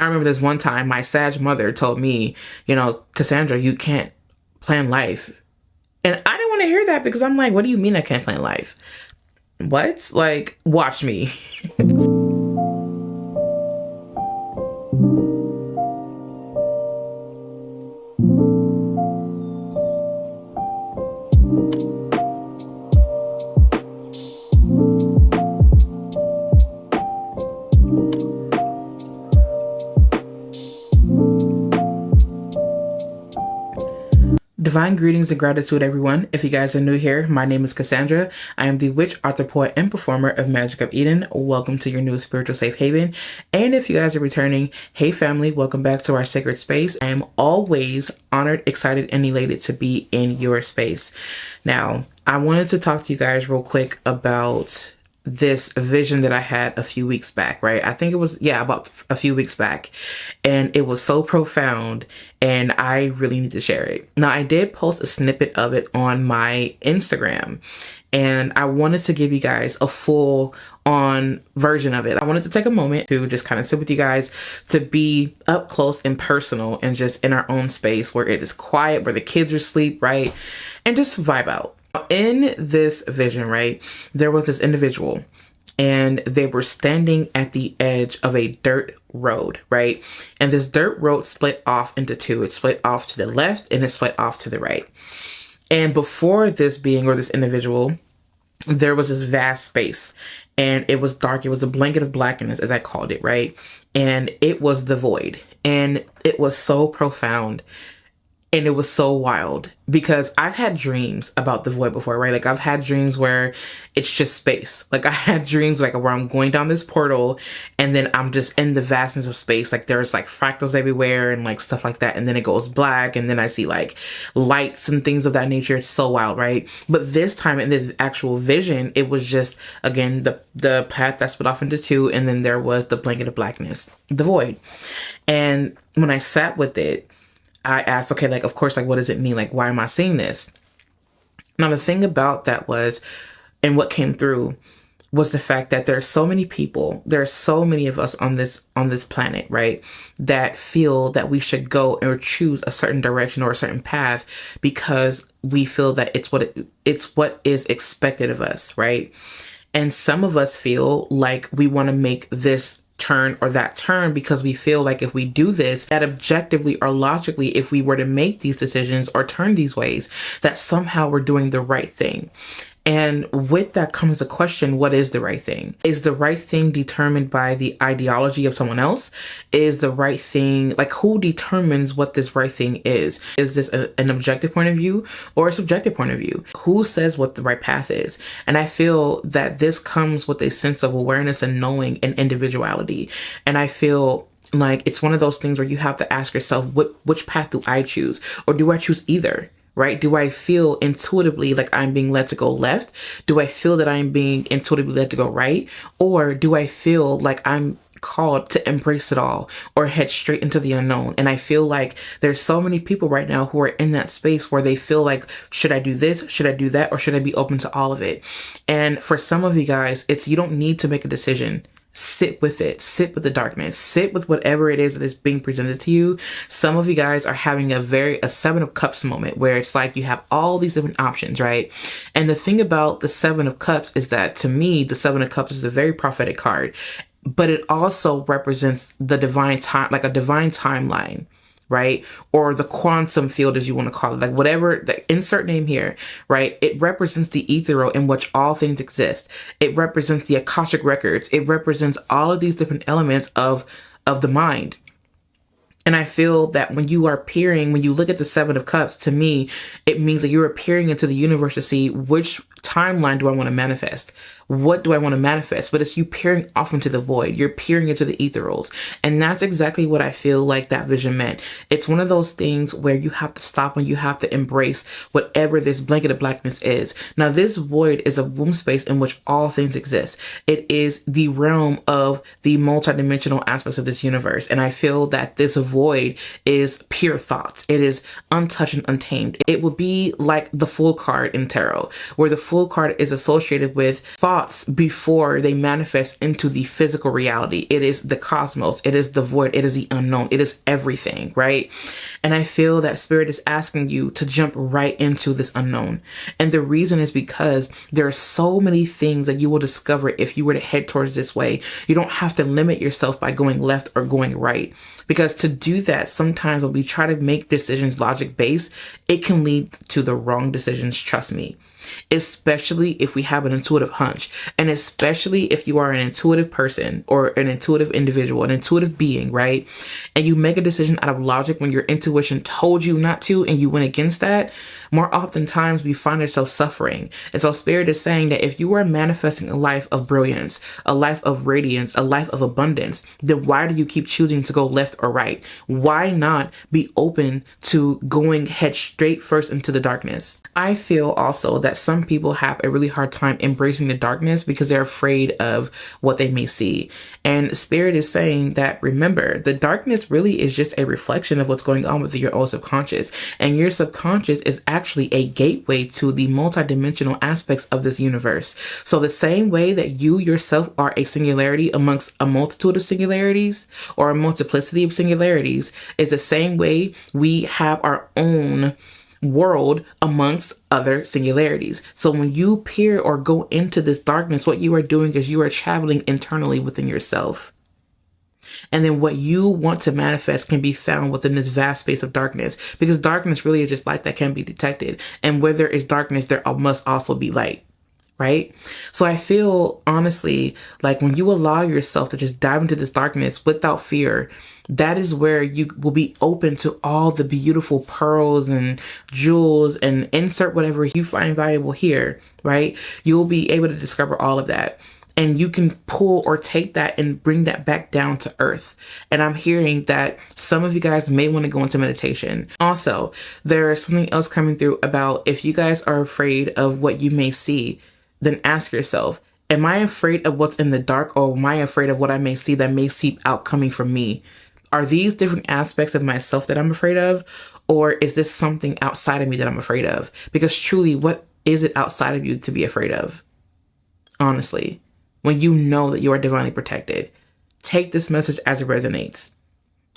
I remember this one time my Sag mother told me, you know, KaSandra, you can't plan life. And I didn't want to hear that because I'm like, what do you mean I can't plan life? What? Like, watch me. Divine greetings and gratitude, everyone. If you guys are new here, my name is KaSandra. I am the witch, author, poet, and performer of Magic of Eden. Welcome to your new spiritual safe haven. And if you guys are returning, hey family, welcome back to our sacred space. I am always honored, excited, and elated to be in your space. Now, I wanted to talk to you guys real quick about this vision that I had a few weeks back, right? I think it was, about a few weeks back. And it was so profound and I really need to share it. Now, I did post a snippet of it on my Instagram and I wanted to give you guys a full on version of it. I wanted to take a moment to just kind of sit with you guys, to be up close and personal and just in our own space where it is quiet, where the kids are asleep, right? And just vibe out. In this vision, right, there was this individual and they were standing at the edge of a dirt road, right? And this dirt road split off into two. It split off to the left and it split off to the right. And before this being, or this individual, there was this vast space and it was dark. It was a blanket of blackness, as I called it, right? And it was the void. And it was so profound. And it was so wild because I've had dreams about the void before, right? Like I've had dreams where it's just space. Like I had dreams like where I'm going down this portal and then I'm just in the vastness of space. Like there's like fractals everywhere and like stuff like that. And then it goes black and then I see like lights and things of that nature. It's so wild, right? But this time in this actual vision, it was just, again, the path that split off into two. And then there was the blanket of blackness, the void. And when I sat with it, I asked, okay, like, of course, like, what does it mean? Like, why am I seeing this? Now, the thing about that was, and what came through was the fact that there's so many people, there are so many of us on this planet, right? That feel that we should go or choose a certain direction or a certain path because we feel that it's what is expected of us, right? And some of us feel like we want to make this turn or that turn because we feel like if we do this, that objectively or logically, if we were to make these decisions or turn these ways, that somehow we're doing the right thing. And with that comes a question, what is the right thing? Is the right thing determined by the ideology of someone else? Is the right thing, like who determines what this right thing is? Is this an objective point of view or a subjective point of view? Who says what the right path is? And I feel that this comes with a sense of awareness and knowing and individuality. And I feel like it's one of those things where you have to ask yourself, which path do I choose? Or do I choose either? Right? Do I feel intuitively like I'm being led to go left? Do I feel that I'm being intuitively led to go right? Or do I feel like I'm called to embrace it all or head straight into the unknown? And I feel like there's so many people right now who are in that space where they feel like, should I do this? Should I do that? Or should I be open to all of it? And for some of you guys, you don't need to make a decision. Sit with it. Sit with the darkness. Sit with whatever it is that is being presented to you. Some of you guys are having a Seven of Cups moment where it's like you have all these different options, right? And the thing about the Seven of Cups is that to me, the Seven of Cups is a very prophetic card, but it also represents the divine time, like a divine timeline, right? Or the quantum field, as you want to call it, like whatever, the insert name here, right? It represents the ethereal in which all things exist. It represents the Akashic records. It represents all of these different elements of the mind. And I feel that when you look at the Seven of Cups, to me, it means that you're appearing into the universe to see which timeline do I want to manifest? What do I want to manifest? But it's you peering off into the void. You're peering into the ethereals. And that's exactly what I feel like that vision meant. It's one of those things where you have to stop and you have to embrace whatever this blanket of blackness is. Now, this void is a womb space in which all things exist. It is the realm of the multidimensional aspects of this universe. And I feel that this void is pure thoughts. It is untouched and untamed. It will be like the Fool card in tarot, where the Fool card is associated with thought thoughts before they manifest into the physical reality. It is the cosmos. It is the void. It is the unknown. It is everything, right? And I feel that Spirit is asking you to jump right into this unknown. And the reason is because there are so many things that you will discover if you were to head towards this way. You don't have to limit yourself by going left or going right. Because to do that, sometimes when we try to make decisions logic based, it can lead to the wrong decisions, trust me. Especially if we have an intuitive hunch, and especially if you are an intuitive person or an intuitive individual, an intuitive being, right? And you make a decision out of logic when your intuition told you not to, and you went against that. More oftentimes we find ourselves suffering. And so Spirit is saying that if you are manifesting a life of brilliance, a life of radiance, a life of abundance, then why do you keep choosing to go left or right? Why not be open to going head straight first into the darkness? I feel also that some people have a really hard time embracing the darkness because they're afraid of what they may see. And Spirit is saying that, remember, the darkness really is just a reflection of what's going on with your own subconscious. And your subconscious is actually a gateway to the multidimensional aspects of this universe. So the same way that you yourself are a singularity amongst a multitude of singularities or a multiplicity of singularities is the same way we have our own world amongst other singularities. So when you peer or go into this darkness, what you are doing is you are traveling internally within yourself. And then what you want to manifest can be found within this vast space of darkness, because darkness really is just light that can be detected. And where there is darkness, there must also be light. Right? So I feel honestly like when you allow yourself to just dive into this darkness without fear, that is where you will be open to all the beautiful pearls and jewels, and insert whatever you find valuable here, right? You'll be able to discover all of that. And you can pull or take that and bring that back down to earth. And I'm hearing that some of you guys may want to go into meditation. Also, there's something else coming through about if you guys are afraid of what you may see, then ask yourself, am I afraid of what's in the dark, or am I afraid of what I may see that may seep out coming from me? Are these different aspects of myself that I'm afraid of? Or is this something outside of me that I'm afraid of? Because truly, what is it outside of you to be afraid of? Honestly, when you know that you are divinely protected, take this message as it resonates.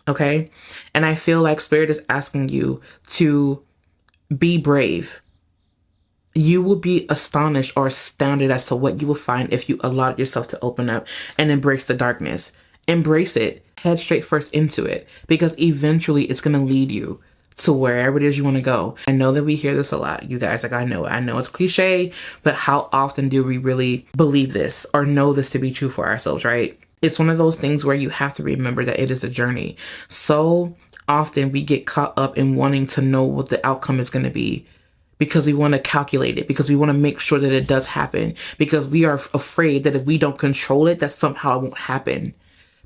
Okay? And I feel like Spirit is asking you to be brave. You will be astonished or astounded as to what you will find if you allow yourself to open up and embrace the darkness. Embrace it. Head straight first into it, because eventually it's going to lead you to wherever it is you want to go. I know that we hear this a lot, you guys. Like, I know it's cliche, but how often do we really believe this or know this to be true for ourselves, right? It's one of those things where you have to remember that it is a journey. So often we get caught up in wanting to know what the outcome is going to be, because we want to calculate it, because we want to make sure that it does happen, because we are afraid that if we don't control it, that somehow it won't happen,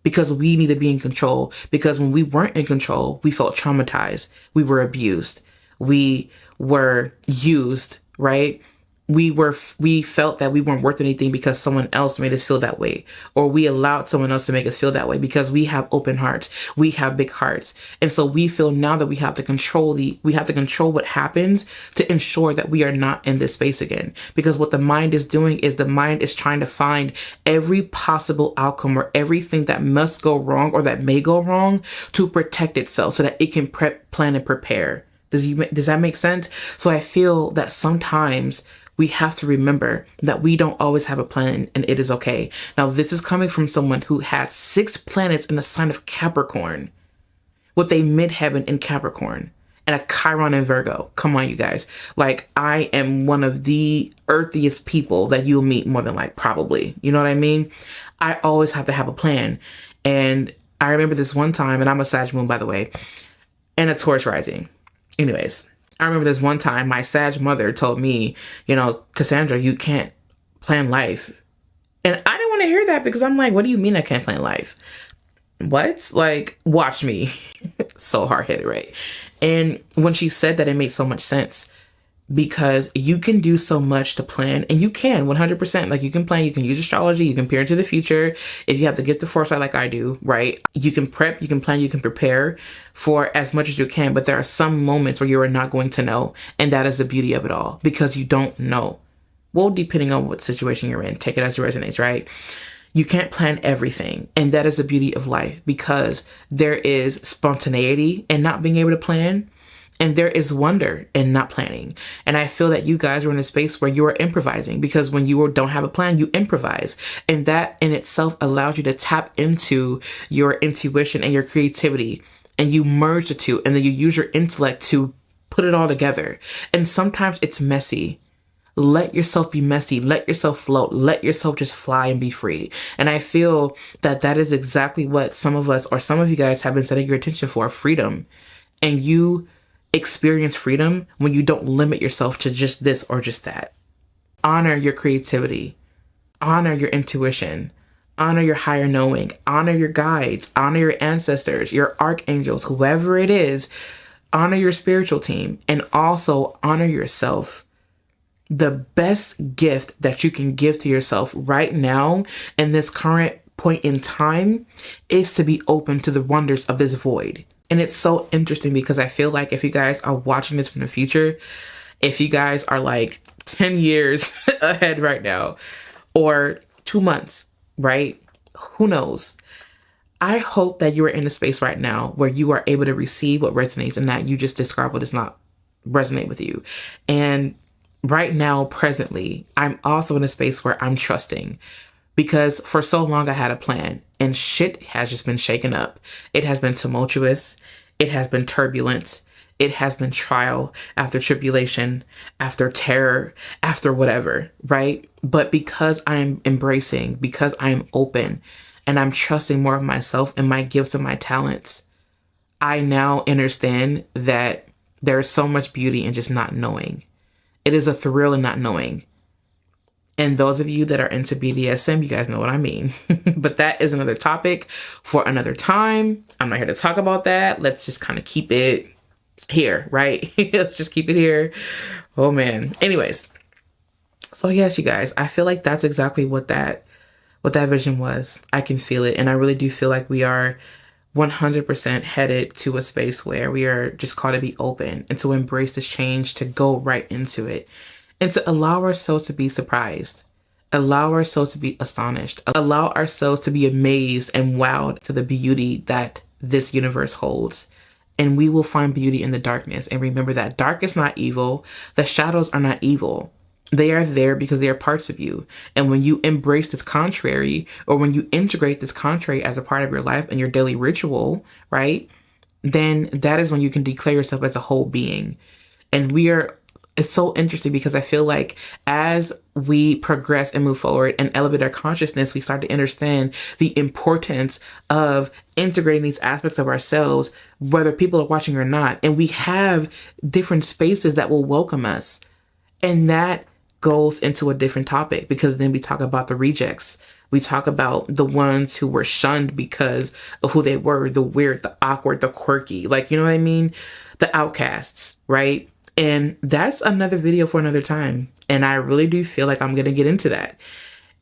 because we need to be in control. Because when we weren't in control, we felt traumatized. We were abused. We were used, right? We felt that we weren't worth anything because someone else made us feel that way, or we allowed someone else to make us feel that way because we have open hearts, we have big hearts. And so we feel now that we have to control what happens to ensure that we are not in this space again. Because what the mind is doing is the mind is trying to find every possible outcome or everything that must go wrong or that may go wrong to protect itself so that it can prep, plan, and prepare. Does that make sense? So I feel that sometimes we have to remember that we don't always have a plan, and it is okay. Now, this is coming from someone who has 6 planets in the sign of Capricorn, with a midheaven in Capricorn and a Chiron in Virgo. Come on, you guys. Like, I am one of the earthiest people that you'll meet, more than like, probably. You know what I mean? I always have to have a plan. And I remember this one time, and I'm a Sag moon, by the way, and a Taurus rising. Anyways, I remember this one time my Sag mother told me, KaSandra, you can't plan life. And I didn't want to hear that, because I'm like, what do you mean I can't plan life? What? Like, watch me. So hard-headed, right? And when she said that, it made so much sense, because you can do so much to plan, and you can 100%. Like, you can plan, you can use astrology, you can peer into the future. If you have the gift of foresight like I do, right? You can prep, you can plan, you can prepare for as much as you can. But there are some moments where you are not going to know. And that is the beauty of it all, because you don't know well, depending on what situation you're in, take it as it resonates, right? You can't plan everything. And that is the beauty of life, because there is spontaneity in not being able to plan. And there is wonder in not planning. And I feel that you guys are in a space where you are improvising, because when you don't have a plan, you improvise. And that in itself allows you to tap into your intuition and your creativity. And you merge the two, and then you use your intellect to put it all together. And sometimes it's messy. Let yourself be messy. Let yourself float. Let yourself just fly and be free. And I feel that that is exactly what some of us, or some of you guys, have been setting your attention for: freedom. And you experience freedom when you don't limit yourself to just this or just that. Honor your creativity. Honor your intuition. Honor your higher knowing. Honor your guides. Honor your ancestors, your archangels, whoever it is. Honor your spiritual team, and also honor yourself. The best gift that you can give to yourself right now in this current point in time is to be open to the wonders of this void. And it's so interesting, because I feel like if you guys are watching this from the future, if you guys are like 10 years ahead right now, or 2 months, right? Who knows? I hope that you are in a space right now where you are able to receive what resonates, and that you just discard what does not resonate with you. And right now, presently, I'm also in a space where I'm trusting, because for so long I had a plan, and shit has just been shaken up. It has been tumultuous. It has been turbulent. It has been trial after tribulation, after terror, after whatever, right? But because I'm embracing, because I'm open, and I'm trusting more of myself and my gifts and my talents, I now understand that there is so much beauty in just not knowing. It is a thrill in not knowing. And those of you that are into BDSM, you guys know what I mean. But that is another topic for another time. I'm not here to talk about that. Let's just kind of keep it here, right? Let's just keep it here. Oh man. Anyways. So yes, you guys, I feel like that's exactly what that vision was. I can feel it. And I really do feel like we are 100% headed to a space where we are just called to be open and to embrace this change, to go right into it, and to allow ourselves to be surprised, allow ourselves to be astonished, allow ourselves to be amazed and wowed to the beauty that this universe holds. And we will find beauty in the darkness. And remember that dark is not evil. The shadows are not evil. They are there because they are parts of you. And when you embrace this contrary, or when you integrate this contrary as a part of your life and your daily ritual, right, then that is when you can declare yourself as a whole being. And it's so interesting, because I feel like as we progress and move forward and elevate our consciousness, we start to understand the importance of integrating these aspects of ourselves, whether people are watching or not. And we have different spaces that will welcome us. And that goes into a different topic, because then we talk about the rejects. We talk about the ones who were shunned because of who they were, the weird, the awkward, the quirky, like, you know what I mean? The outcasts, right? And that's another video for another time. And I really do feel like I'm going to get into that.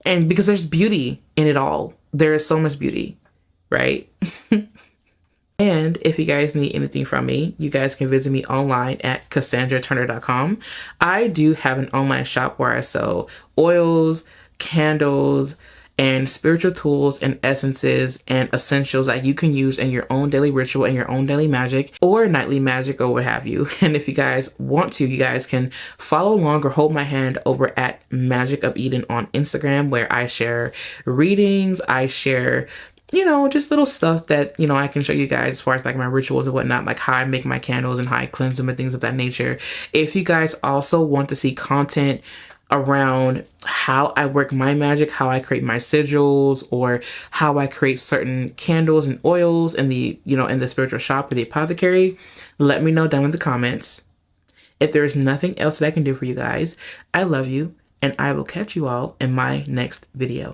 And because there's beauty in it all. There is so much beauty, right? And if you guys need anything from me, you guys can visit me online at KaSandraTurner.com. I do have an online shop where I sell oils, candles, and spiritual tools and essences and essentials that you can use in your own daily ritual and your own daily magic or nightly magic or what have you. And if you guys want to, you guys can follow along or hold my hand over at Magic of Eden on Instagram, where I share readings. I share, just little stuff that, I can show you guys as far as like my rituals and whatnot, like how I make my candles and how I cleanse them and things of that nature. If you guys also want to see content around how I work my magic, how I create my sigils, or how I create certain candles and oils in the, in the spiritual shop or the apothecary, let me know down in the comments. If there's nothing else that I can do for you guys, I love you, and I will catch you all in my next video.